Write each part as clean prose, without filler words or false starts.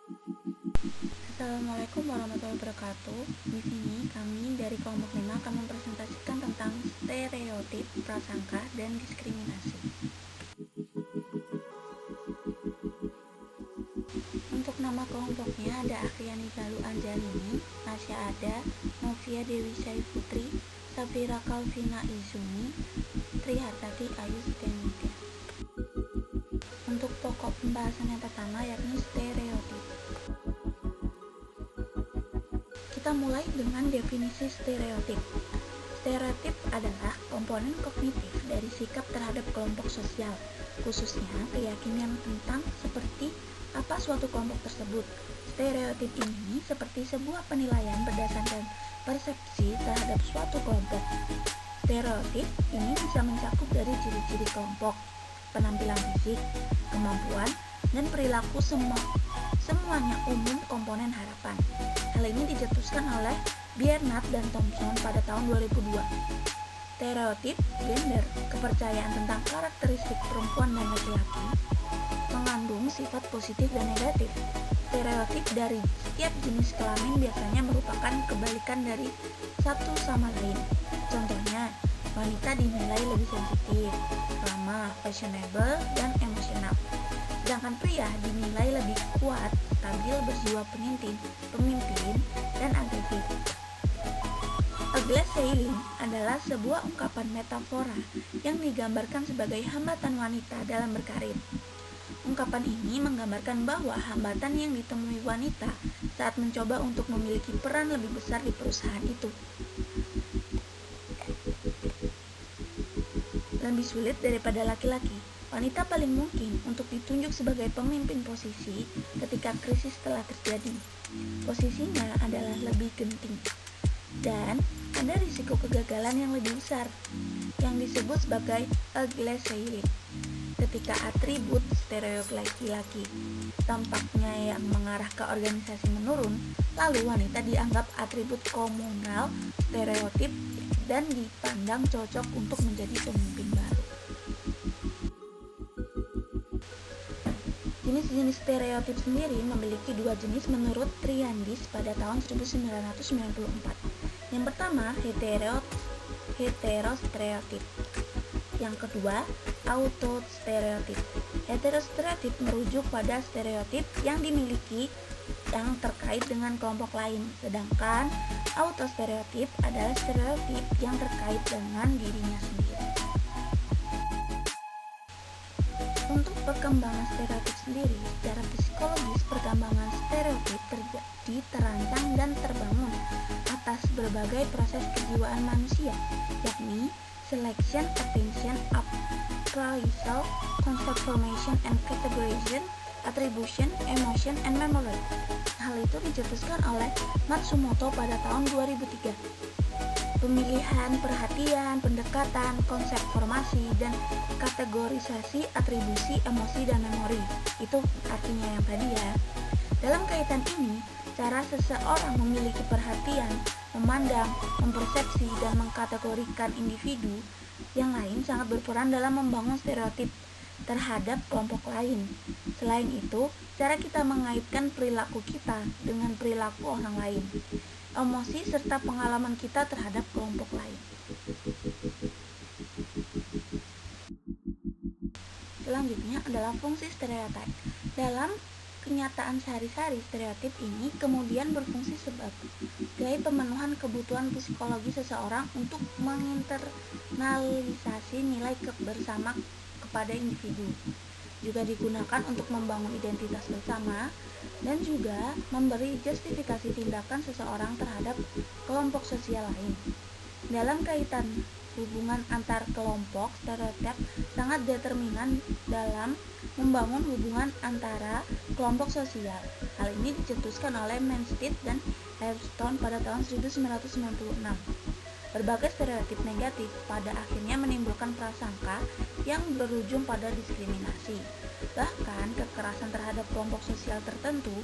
Assalamualaikum warahmatullahi wabarakatuh. Di sini kami dari kelompok 5 akan mempresentasikan tentang stereotip, prasangka, dan diskriminasi. Untuk nama kelompoknya ada Akriani Galuh Anjalini, Nasya Ada, Novia Dewi Syahputri, Safira Kalvina Izumi, Trihartati Ayu Setianintia. Untuk pokok pembahasan yang pertama yakni stereotip. Kita mulai dengan definisi stereotip. Stereotip adalah komponen kognitif dari sikap terhadap kelompok sosial, khususnya keyakinan tentang seperti apa suatu kelompok tersebut. Stereotip ini seperti sebuah penilaian berdasarkan persepsi terhadap suatu kelompok. Stereotip ini bisa mencakup dari ciri-ciri kelompok, penampilan fisik, kemampuan, dan perilaku semuanya umum komponen harapan. Hal ini dicetuskan oleh Biernat dan Thompson pada tahun 2002. Stereotip gender, kepercayaan tentang karakteristik perempuan dan laki-laki, mengandung sifat positif dan negatif. Stereotip dari setiap jenis kelamin biasanya merupakan kebalikan dari satu sama lain. Contohnya, wanita dinilai lebih sensitif, ramah, fashionable, dan emosional. Sedangkan pria dinilai lebih kuat, stabil, berjiwa pemimpin, dan agresif. A glass ceiling adalah sebuah ungkapan metafora yang digambarkan sebagai hambatan wanita dalam berkarir. Ungkapan ini menggambarkan bahwa hambatan yang ditemui wanita saat mencoba untuk memiliki peran lebih besar di perusahaan itu lebih sulit daripada laki-laki. Wanita paling mungkin untuk ditunjuk sebagai pemimpin posisi ketika krisis telah terjadi. Posisinya adalah lebih genting dan ada risiko kegagalan yang lebih besar yang disebut sebagai a glass ceiling. Ketika atribut stereotip laki-laki tampaknya yang mengarah ke organisasi menurun, lalu wanita dianggap atribut komunal stereotip dan dipandang cocok untuk menjadi pemimpin baru. Jenis-jenis stereotip sendiri memiliki dua jenis menurut Triandis pada tahun 1994. Yang pertama, heterostereotip. Yang kedua, autostereotip. Heterostereotip merujuk pada stereotip yang dimiliki yang terkait dengan kelompok lain, sedangkan autostereotip adalah stereotip yang terkait dengan dirinya sendiri. Untuk perkembangan stereotip sendiri, secara psikologis perkembangan stereotip terjadi, terancang, dan terbangun atas berbagai proses kejiwaan manusia, yakni selection, attention, appraisal, concept formation and categorization, attribution, emotion, and memory. Hal itu dicetuskan oleh Matsumoto pada tahun 2003. Pemilihan, perhatian, pendekatan, konsep formasi, dan kategorisasi, atribusi, emosi, dan memori. Itu artinya yang tadi ya. Dalam kaitan ini, cara seseorang memiliki perhatian, memandang, mempersepsi, dan mengkategorikan individu yang lain sangat berperan dalam membangun stereotip terhadap kelompok lain. Selain itu, cara kita mengaitkan perilaku kita dengan perilaku orang lain, emosi serta pengalaman kita terhadap kelompok lain. Selanjutnya adalah fungsi stereotip. Dalam kenyataan sehari-hari, stereotip ini kemudian berfungsi sebagai pemenuhan kebutuhan psikologi seseorang untuk menginternalisasi nilai bersama kepada individu. Juga digunakan untuk membangun identitas bersama dan juga memberi justifikasi tindakan seseorang terhadap kelompok sosial lain. Dalam kaitan hubungan antar kelompok, stereotip sangat determinan dalam membangun hubungan antara kelompok sosial. Hal ini dicetuskan oleh Manstead dan Hairston pada tahun 1996. Berbagai stereotip negatif pada akhirnya menimbulkan prasangka yang berujung pada diskriminasi. Bahkan kekerasan terhadap kelompok sosial tertentu,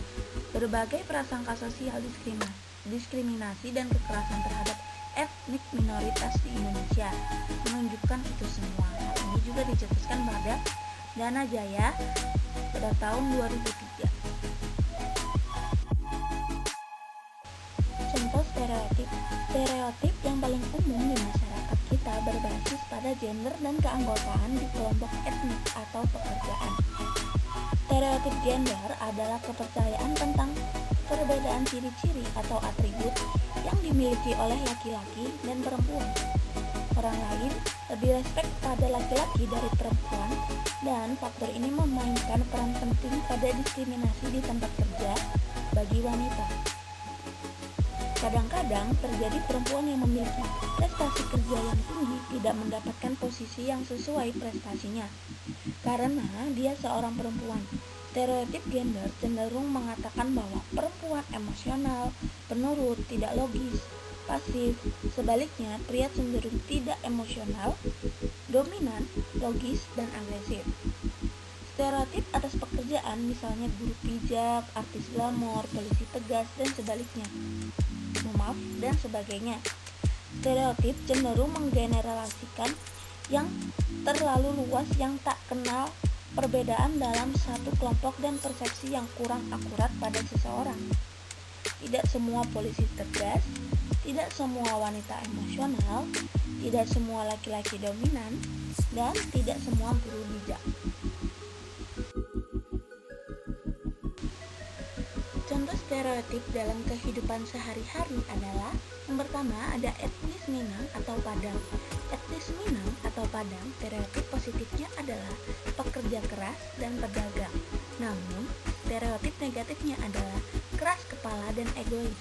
berbagai prasangka sosial diskriminasi dan kekerasan terhadap etnik minoritas di Indonesia menunjukkan itu semua. Hal ini juga dicetuskan pada Dana Jaya pada tahun 2003. stereotip. Stereotip yang paling umum di masyarakat kita berbasis pada gender dan keanggotaan di kelompok etnik atau pekerjaan. Stereotip gender adalah kepercayaan tentang perbedaan ciri-ciri atau atribut yang dimiliki oleh laki-laki dan perempuan. Orang lain lebih respek pada laki-laki dari perempuan, dan faktor ini memainkan peran penting pada diskriminasi di tempat kerja bagi wanita. Kadang-kadang terjadi perempuan yang memiliki prestasi kerja yang tinggi tidak mendapatkan posisi yang sesuai prestasinya karena dia seorang perempuan. Stereotip gender cenderung mengatakan bahwa perempuan emosional, penurut, tidak logis, pasif. Sebaliknya, pria cenderung tidak emosional, dominan, logis, dan agresif. Stereotip atas pekerjaan misalnya guru pijat, artis glamor, polisi tegas, dan sebaliknya. Dan sebagainya. Stereotip cenderung menggeneralisasikan yang terlalu luas yang tak kenal perbedaan dalam satu kelompok dan persepsi yang kurang akurat pada seseorang. Tidak semua polisi tegas, tidak semua wanita emosional, tidak semua laki-laki dominan, dan tidak semua guru bijak. Contoh stereotip dalam kehidupan sehari-hari adalah yang pertama ada etnis Minang atau Padang. Etnis Minang atau Padang stereotip positifnya adalah pekerja keras dan pedagang. Namun stereotip negatifnya adalah keras kepala dan egois.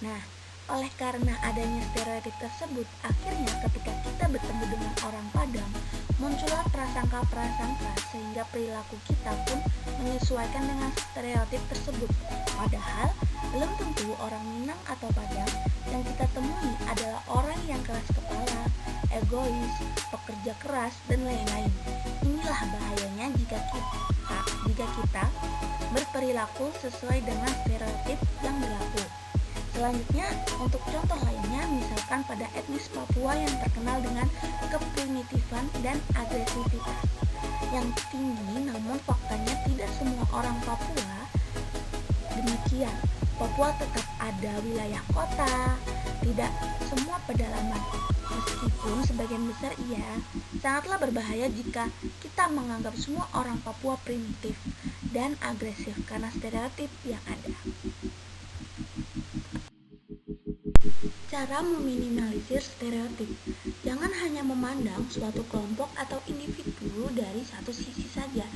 Nah, oleh karena adanya stereotip tersebut, akhirnya ketika kita bertemu dengan orang Padang, muncullah prasangka-prasangka sehingga perilaku kita pun menyesuaikan dengan stereotip tersebut. Padahal belum tentu orang Minang atau Padang yang kita temui adalah orang yang keras kepala, egois, pekerja keras, dan lain-lain. Inilah bahayanya jika kita berperilaku sesuai dengan stereotip yang berlaku. Selanjutnya, untuk contoh lainnya, misalkan pada etnis Papua yang terkenal dengan keprimitifan dan agresivitas yang tinggi, namun faktanya tidak semua orang Papua demikian. Papua tetap ada wilayah kota, tidak semua pedalaman. Meskipun sebagian besar iya, sangatlah berbahaya jika kita menganggap semua orang Papua primitif dan agresif karena stereotip yang ada. Cara meminimalisir stereotip. Jangan hanya memandang suatu kelompok atau individu dari satu sisi saja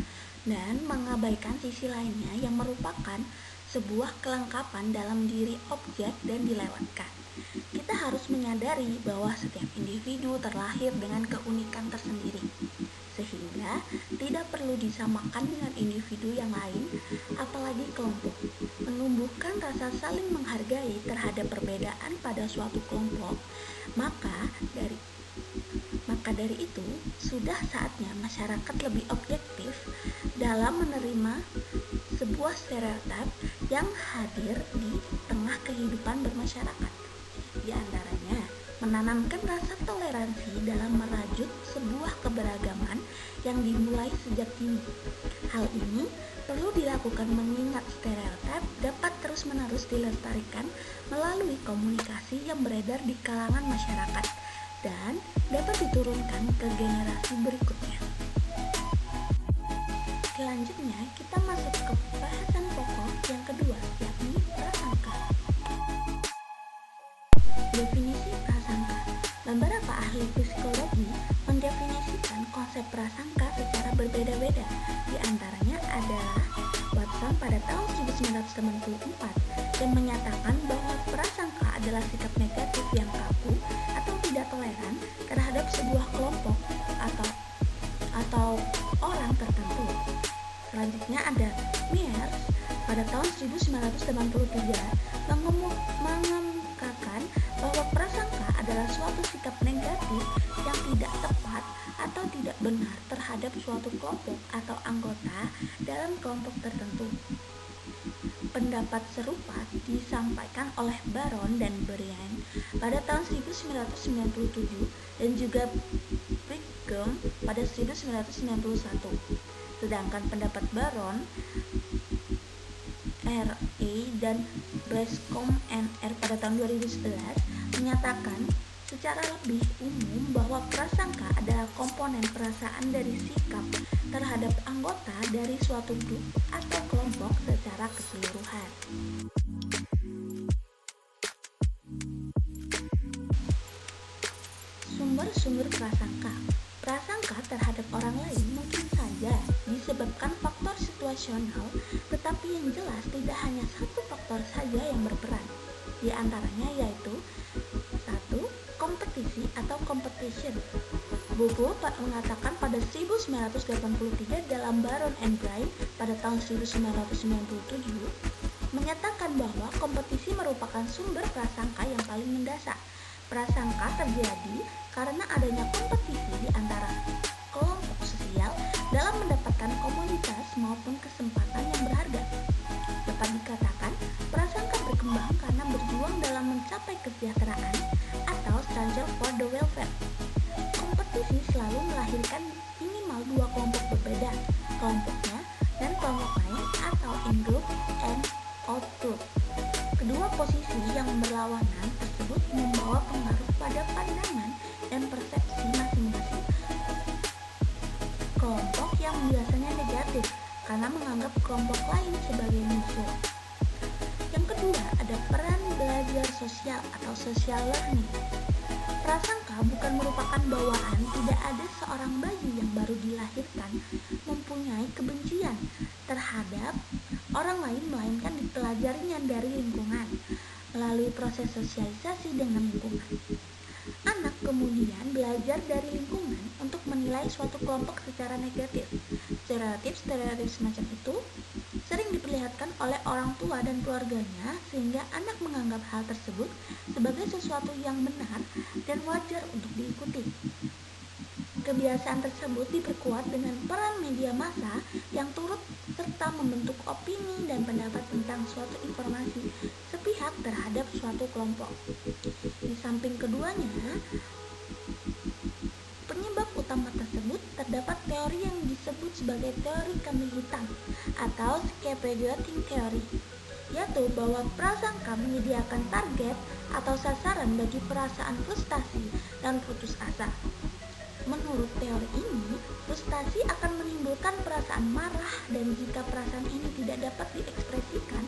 dan mengabaikan sisi lainnya yang merupakan sebuah kelengkapan dalam diri objek dan dilewatkan. Kita harus menyadari bahwa setiap individu terlahir dengan keunikan tersendiri, sehingga tidak perlu disamakan dengan individu yang lain, apalagi kelompok. Menumbuhkan rasa saling menghargai terhadap perbedaan pada suatu kelompok, maka dari itu sudah saatnya masyarakat lebih objektif dalam menerima sebuah stereotip yang hadir di tengah kehidupan bermasyarakat. Di antaranya, menanamkan rasa toleransi dalam merajut sebuah keberagaman yang dimulai sejak dini. Hal ini perlu dilakukan mengingat stereotip dapat terus-menerus dilestarikan melalui komunikasi yang beredar di kalangan masyarakat dan dapat diturunkan ke generasi berikutnya. Selanjutnya, kita masuk ke bahasan pokok yang kedua, yakni prasangka. Definisi prasangka. Beberapa ahli psikologi mendefinisikan konsep prasangka secara berbeda-beda. Di antaranya adalah Watson pada tahun 1984 yang menyatakan bahwa prasangka adalah sikap negatif yang kaku atau tidak toleran terhadap sebuah kelompok atau orang tertentu. Selanjutnya ada Myers pada tahun 1983 mengemukakan bahwa prasangka adalah suatu sikap negatif yang tidak tepat atau tidak benar terhadap suatu kelompok atau anggota dalam kelompok tertentu. Pendapat serupa disampaikan oleh Baron dan Briand pada tahun 1997 dan juga Brigham pada 1991. Sedangkan pendapat Baron RA dan Bascom NR pada tahun 2011 menyatakan secara lebih umum bahwa prasangka adalah komponen perasaan dari sikap terhadap anggota dari suatu grup atau kelompok secara keseluruhan. Sumber-sumber prasangka. Prasangka terhadap orang lain mungkin saja disebabkan faktor situasional, tetapi yang jelas tidak hanya satu faktor saja yang berperan. Di antaranya yaitu 1. Kompetisi atau competition. Bobo mengatakan pada 1983 dalam Baron and Brine pada tahun 1997 menyatakan bahwa kompetisi merupakan sumber prasangka yang paling mendasar. Prasangka terjadi karena adanya kompetisi di antara kelompok sosial dalam mendapatkan komoditas maupun kesempatan yang berharga. Dapat dikatakan, prasangka berkembang karena berjuang dalam mencapai kesejahteraan atau struggle for the welfare. Kompetisi selalu melahirkan minimal dua kelompok berbeda, kelompoknya dan kelompok lain atau in-group and out-group. Kedua posisi yang berlawanan tersebut membawa pengaruh pada pandangan dan persepsi masing-masing kelompok yang biasanya negatif karena menganggap kelompok lain sebagai musuh. Yang kedua ada peran belajar sosial atau social learning. Prasangka bukan merupakan bawaan, tidak ada seorang bayi yang baru dilahirkan mempunyai kebencian terhadap orang lain, melainkan dipelajarinya dari lingkungan melalui proses sosialisasi dengan lingkungan. Anak kemudian belajar dari lingkungan untuk menilai suatu kelompok secara negatif. Stereotip semacam itu sering diperlihatkan oleh orang tua dan keluarganya, sehingga anak menganggap hal tersebut sebagai sesuatu yang benar dan wajar untuk diikuti. Kebiasaan tersebut diperkuat dengan peran media massa yang turut serta membentuk opini dan pendapat tentang suatu informasi sepihak terhadap suatu kelompok. Di samping keduanya, penyebab utama tersebut terdapat teori yang disebut sebagai teori kambing hitam atau scapegoating theory, yaitu bahwa prasangka menyediakan target atau sasaran bagi perasaan frustasi dan putus asa. Menurut teori ini, frustasi akan menimbulkan perasaan marah, dan jika perasaan ini tidak dapat diekspresikan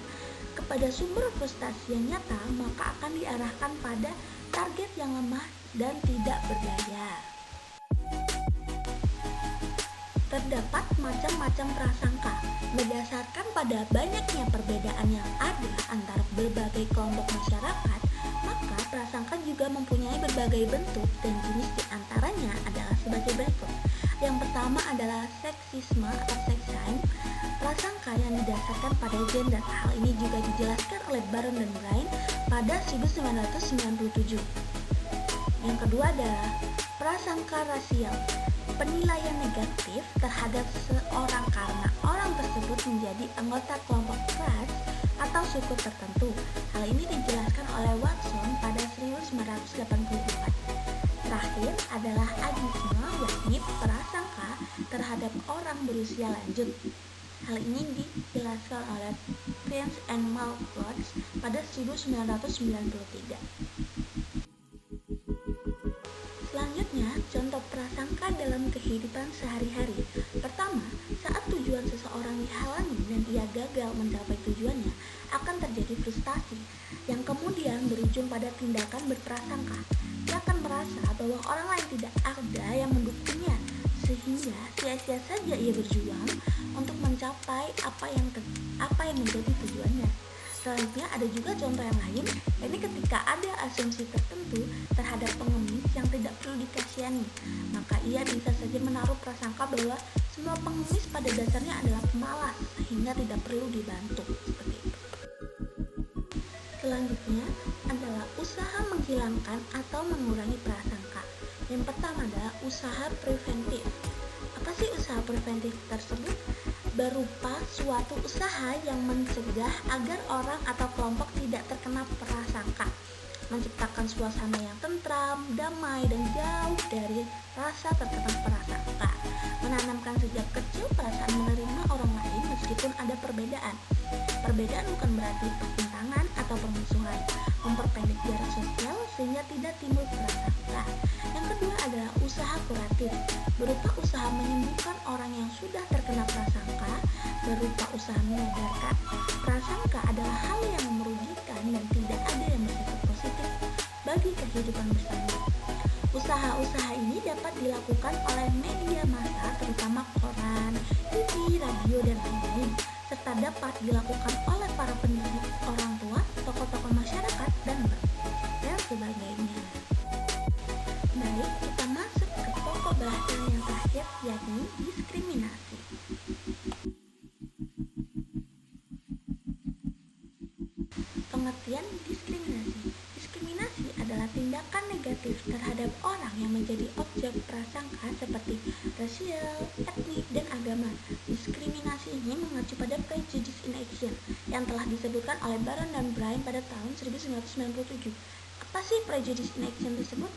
kepada sumber frustasi yang nyata, maka akan diarahkan pada target yang lemah dan tidak berdaya. Terdapat macam-macam prasangka. Berdasarkan pada banyaknya perbedaan yang ada antara berbagai kelompok masyarakat, maka prasangka juga mempunyai berbagai bentuk dan jenis, di antaranya adalah sebagai berikut. Yang pertama adalah seksisme atau sexism, prasangka yang didasarkan pada gender. Hal ini juga dijelaskan oleh Baron dan Brine pada 1997. Yang kedua adalah prasangka rasial, penilaian negatif terhadap seorang karena orang tersebut menjadi anggota kelompok ras atau suku tertentu. Hal ini dijelaskan oleh Watson pada 1984. Terakhir adalah ageisme, yakni prasangka terhadap orang berusia lanjut. Hal ini dijelaskan oleh Prince and Malcolm pada 1993. Selanjutnya, contoh prasangka dalam kehidupan sehari-hari. Pertama, saat tujuan seseorang dihalangi dan ia gagal mencapai tujuannya, akan terjadi frustasi yang kemudian berujung pada tindakan berprasangka. Ia akan merasa bahwa orang lain tidak ada yang mendukungnya, sehingga sia-sia saja ia berjuang untuk mencapai apa yang menjadi tujuannya. Selanjutnya ada juga contoh yang lain, yakni ketika ada asumsi tertentu terhadap pengemis yang tidak perlu dikasihani, maka ia bisa saja menaruh prasangka bahwa semua pengemis pada dasarnya adalah pemalas, sehingga tidak perlu dibantu, seperti itu. Selanjutnya adalah usaha menghilangkan atau mengurangi prasangka. Yang pertama adalah usaha preventif. Apa sih usaha preventif tersebut? Berupa suatu usaha yang mencegah agar orang atau kelompok tidak terkena prasangka, menciptakan suasana yang tentram, damai, dan jauh dari rasa terkena prasangka. menanamkan sejak kecil perasaan menerima orang lain meskipun ada perbedaan. Perbedaan bukan berarti pertentangan atau permusuhan, memperpendek jarak sosial sehingga tidak timbul prasangka. Yang kedua adalah usaha kuratif, berupa usaha menyembuhkan orang yang sudah terkena prasangka, berupa usaha menyadarkan prasangka adalah hal yang merugikan dan tidak ada yang bersifat positif bagi kehidupan bersama. Usaha-usaha ini dapat dilakukan oleh media massa terutama koran, TV, radio, dan lain-lain, serta dapat dilakukan oleh para pendidik, orang tua, tokoh-tokoh masyarakat, dan sebagainya. Baik, kita masuk ke pokok bahasan yang terakhir, yakni diskriminasi. Pengertian diskriminasi. Diskriminasi adalah tindakan negatif terhadap orang yang menjadi objek prasangka seperti rasial, etnik, dan agama. Diskriminasi ini mengacu pada prejudice in action yang telah disebutkan oleh Baron dan Bryan pada tahun 1997. Apa sih prejudice in action tersebut?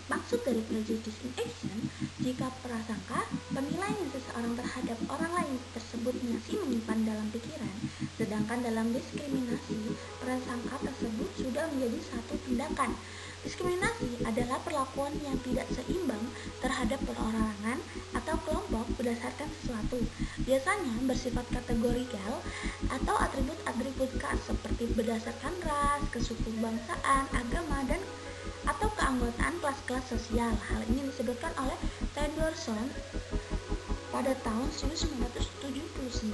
Maksud dari prejudice in action, jika prasangka, penilaian seseorang terhadap orang lain tersebut masih menyimpan dalam pikiran, sedangkan dalam diskriminasi, prasangka tersebut sudah menjadi satu tindakan. Diskriminasi adalah perlakuan yang tidak seimbang terhadap perorangan atau kelompok berdasarkan sesuatu, biasanya bersifat kategorikal atau atribut-atribut khas seperti berdasarkan ras, kesukubangsaan, agama, dan atau keanggotaan kelas-kelas sosial. Hal ini disebutkan oleh Tennyson pada tahun 1979.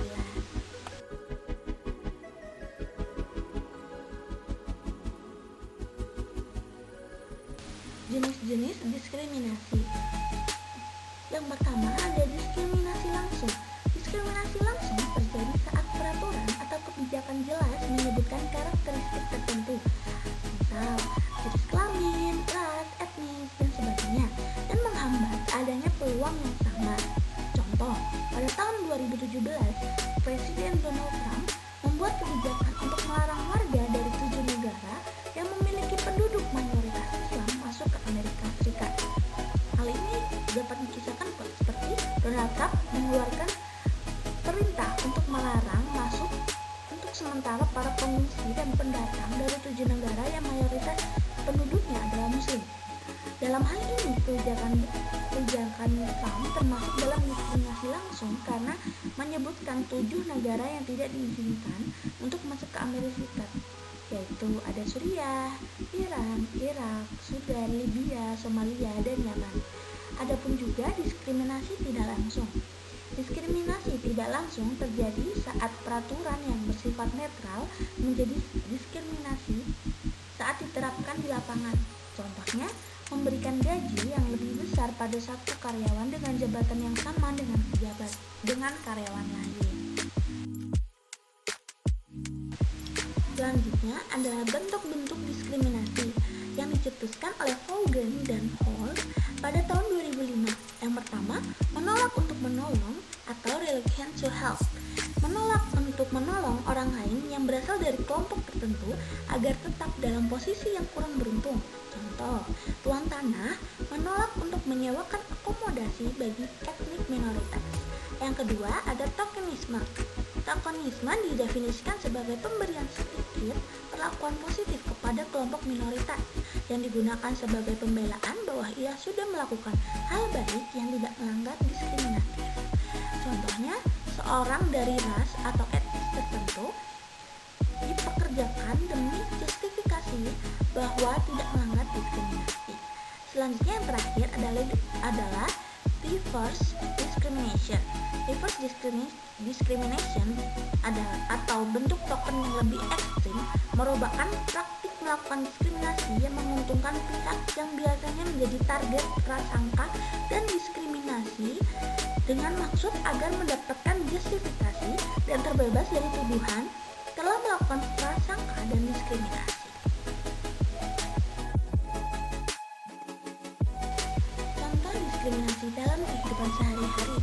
Jenis-jenis diskriminasi. Yang pertama ada diskriminasi langsung. Diskriminasi langsung terjadi saat peraturan atau kebijakan jelas menyebutkan karakteristik tertentu, misal jenis kelamin, ras, etnis, dan sebagainya, dan menghambat adanya peluang yang sama. Contoh, pada tahun 2017, Presiden Donald Trump membuat kebijakan untuk melarang warga dari 7 negara yang memiliki penduduk mayoritas Islam masuk ke Amerika Serikat. Hal ini dapat dikisahkan seperti Donald Trump mengeluarkan perintah untuk melarang masuk untuk sementara para pengungsi dan pendatang dari 7 negara yang mayoritas penduduknya adalah Muslim. Dalam hal ini, kebijakan Trump termasuk dalam diskriminasi langsung karena menyebutkan 7 negara yang tidak diizinkan untuk masuk ke Amerika Serikat, yaitu ada Suriah, Iran, Irak, Sudan, Libya, Somalia, dan Yaman. Adapun juga diskriminasi tidak langsung. Diskriminasi tidak langsung terjadi saat peraturan yang bersifat netral menjadi diskriminasi saat diterapkan di lapangan. Contohnya, memberikan gaji yang lebih besar pada satu karyawan dengan jabatan yang sama dengan karyawan lain. Selanjutnya adalah bentuk-bentuk diskriminasi yang dicetuskan oleh Vaughan dan Hall pada tahun 2005. Yang pertama, menolak untuk menolong atau reluctant to help. Menolak untuk menolong orang lain yang berasal dari kelompok tertentu agar tetap dalam posisi yang kurang beruntung. Contoh, tuan tanah menolak untuk menyewakan akomodasi bagi etnik minoritas. Yang kedua, ada tokenisme. Tokenisme didefinisikan sebagai pemberian sedikit perlakuan positif kepada kelompok minoritas yang digunakan sebagai pembelaan bahwa ia sudah melakukan hal baik yang tidak melanggar diskriminatif. Contohnya, seorang dari ras atau etnis tertentu dipekerjakan demi justifikasi bahwa tidak melanggar diskriminasi. Selanjutnya yang terakhir adalah reverse discrimination. Reverse discrimination adalah atau bentuk token yang lebih ekstrim, merupakan praktik melakukan diskriminasi yang menguntungkan pihak yang biasanya menjadi target prasangka dan diskriminasi dengan maksud agar mendapatkan justifikasi dan terbebas dari tuduhan telah melakukan prasangka dan diskriminasi. Contoh diskriminasi dalam kehidupan sehari-hari.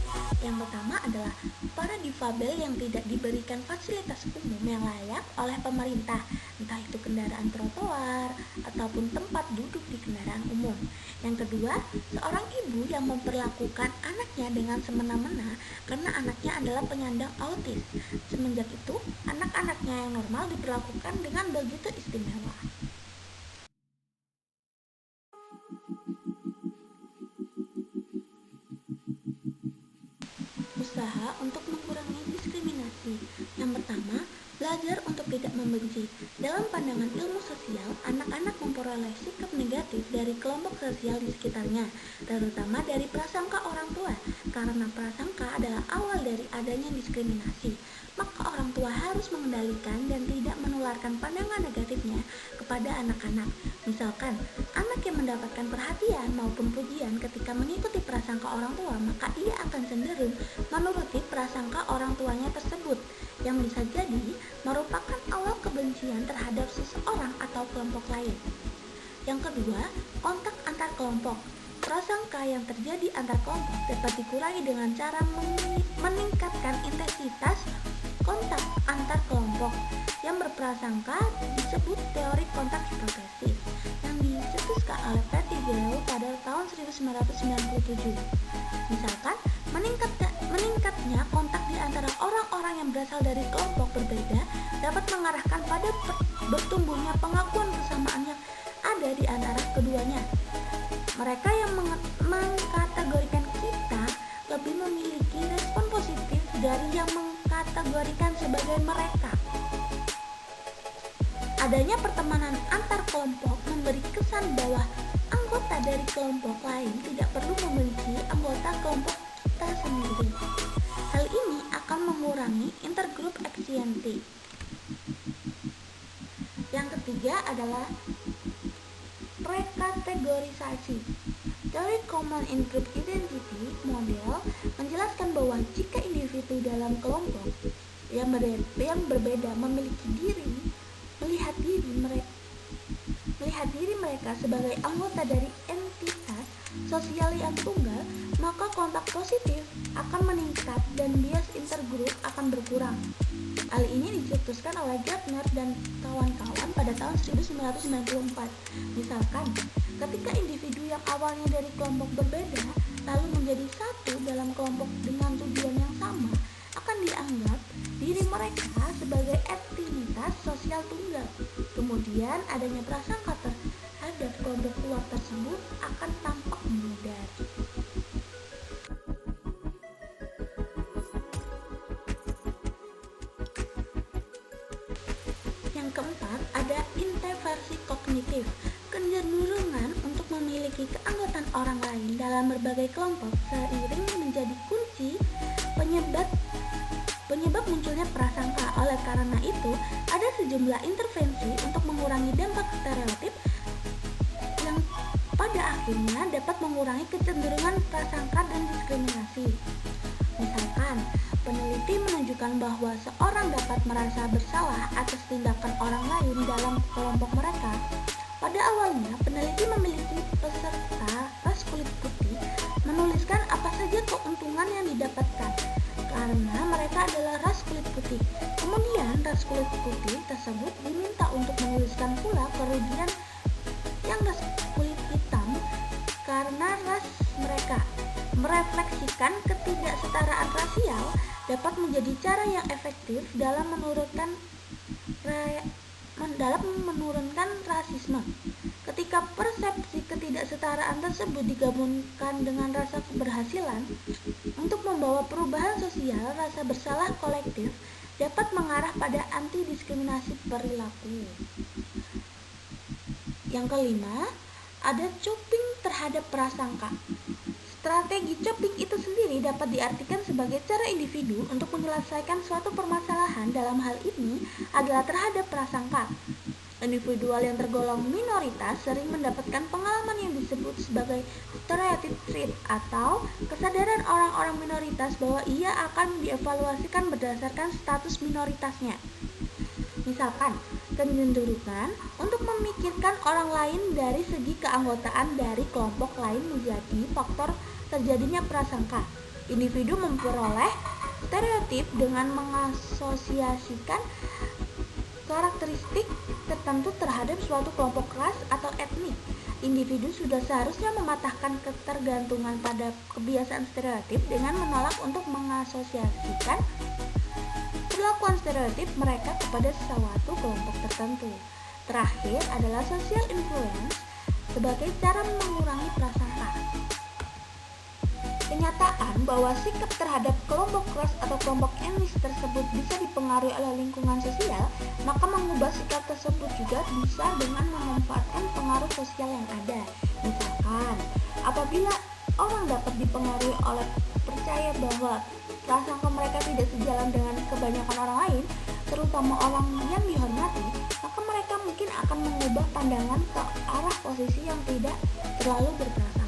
Yang pertama adalah para difabel yang tidak diberikan fasilitas umum yang layak oleh pemerintah, entah itu kendaraan trotoar ataupun tempat duduk di kendaraan umum. Yang kedua, seorang ibu yang memperlakukan anaknya dengan semena-mena karena anaknya adalah penyandang autis. Semenjak itu, anak-anaknya yang normal diperlakukan dengan begitu istimewa. Usaha untuk mengurangi diskriminasi. Yang pertama, belajar untuk tidak membenci. Dalam pandangan ilmu sosial, anak-anak memperoleh sikap negatif dari kelompok sosial di sekitarnya, terutama dari prasangka orang tua. Karena prasangka adalah awal dari adanya diskriminasi, maka orang tua harus mengendalikan dan tidak menularkan pandangan negatifnya kepada anak-anak. Misalkan, anak yang mendapatkan perhatian maupun pujian ketika mengikuti prasangka orang tua, maka ia akan cenderung menuruti prasangka orang tuanya tersebut, yang bisa jadi merupakan awal kebencian terhadap seseorang atau kelompok lain. Yang kedua, kontak antar kelompok. Prasangka yang terjadi antar kelompok dapat dikurangi dengan cara meningkatkan intensitas kontak antar kelompok. Yang berprasangka disebut teori kontak hipotesis yang dicetuskan oleh Pettigrew pada tahun 1997. Misalkan, meningkatnya kontak di antara orang-orang yang berasal dari kelompok berbeda dapat mengarahkan pada bertumbuhnya pengakuan kesamaan yang ada di antara keduanya. Mereka yang mengkategorikan kita lebih memiliki respon positif dari yang mengkategorikan sebagai mereka. Adanya pertemanan antar kelompok memberi kesan bahwa anggota dari kelompok lain tidak perlu membenci anggota kelompok kita sendiri. Hal ini akan mengurangi intergroup anxiety. Yang ketiga adalah rekategorisasi. Teori Common In-Group Identity model menjelaskan bahwa jika individu dalam kelompok yang berbeda melihat diri mereka sebagai anggota dari entitas sosial yang tunggal, maka kontak positif akan meningkat dan bias intergroup akan berkurang. Hal ini dicetuskan oleh Gardner dan kawan-kawan pada tahun 1994. Misalkan, ketika individu yang awalnya dari kelompok berbeda lalu menjadi satu dalam kelompok dengan tujuan yang sama, akan dianggap diri mereka sebagai entitas sosial tunggal. Kemudian adanya prasangka terhadap kelompok luar tersebut akan tampak memudar. Yang keempat, ada introversi kognitif. Kecenderungan untuk memiliki keanggotaan orang lain dalam berbagai kelompok seiring menjadi kunci penyebab munculnya prasangka. Oleh karena itu, ada sejumlah intervensi untuk mengurangi dampak stereotip yang pada akhirnya dapat mengurangi kecenderungan prasangka dan diskriminasi. Misalkan, peneliti menunjukkan bahwa seorang dapat merasa bersalah atas tindakan orang lain dalam kelompok mereka. Pada awalnya, peneliti memiliki peserta ras kulit putih menuliskan apa saja keuntungan yang didapatkan karena mereka adalah ras kulit putih. Kemudian, ras kulit putih tersebut diminta untuk menuliskan pula kerugian yang ras kulit hitam karena ras mereka. Merefleksikan ketidaksetaraan rasial dapat menjadi cara yang efektif dalam menurunkan rasisme. Ketika persepsi ketidaksetaraan tersebut digabungkan dengan rasa keberhasilan untuk membawa perubahan sosial, rasa bersalah kolektif dapat mengarah pada anti-diskriminasi perilaku. Yang kelima, ada coping terhadap prasangka. Strategi coping itu sendiri dapat diartikan sebagai cara individu untuk menyelesaikan suatu permasalahan. Dalam hal ini adalah terhadap prasangka. Individual yang tergolong minoritas sering mendapatkan pengalaman yang disebut sebagai stereotype trait atau kesadaran orang-orang minoritas bahwa ia akan dievaluasikan berdasarkan status minoritasnya. Misalkan, kecenderungan untuk memikirkan orang lain dari segi keanggotaan dari kelompok lain menjadi faktor terjadinya prasangka. Individu memperoleh stereotip dengan mengasosiasikan karakteristik tertentu terhadap suatu kelompok ras atau etnik. Individu sudah seharusnya mematahkan ketergantungan pada kebiasaan stereotip dengan menolak untuk mengasosiasikan perlakuan stereotip mereka kepada suatu kelompok tertentu. Terakhir adalah social influence sebagai cara mengurangi prasangka. Kenyataan bahwa sikap terhadap kelompok ras atau kelompok etnis tersebut bisa dipengaruhi oleh lingkungan sosial, maka mengubah sikap tersebut juga bisa dengan memanfaatkan pengaruh sosial yang ada. Misalkan, apabila orang dapat dipengaruhi oleh percaya bahwa prasangka mereka tidak sejalan dengan kebanyakan orang lain, terutama orang yang dihormati, maka mereka mungkin akan mengubah pandangan ke arah posisi yang tidak terlalu berprasangka.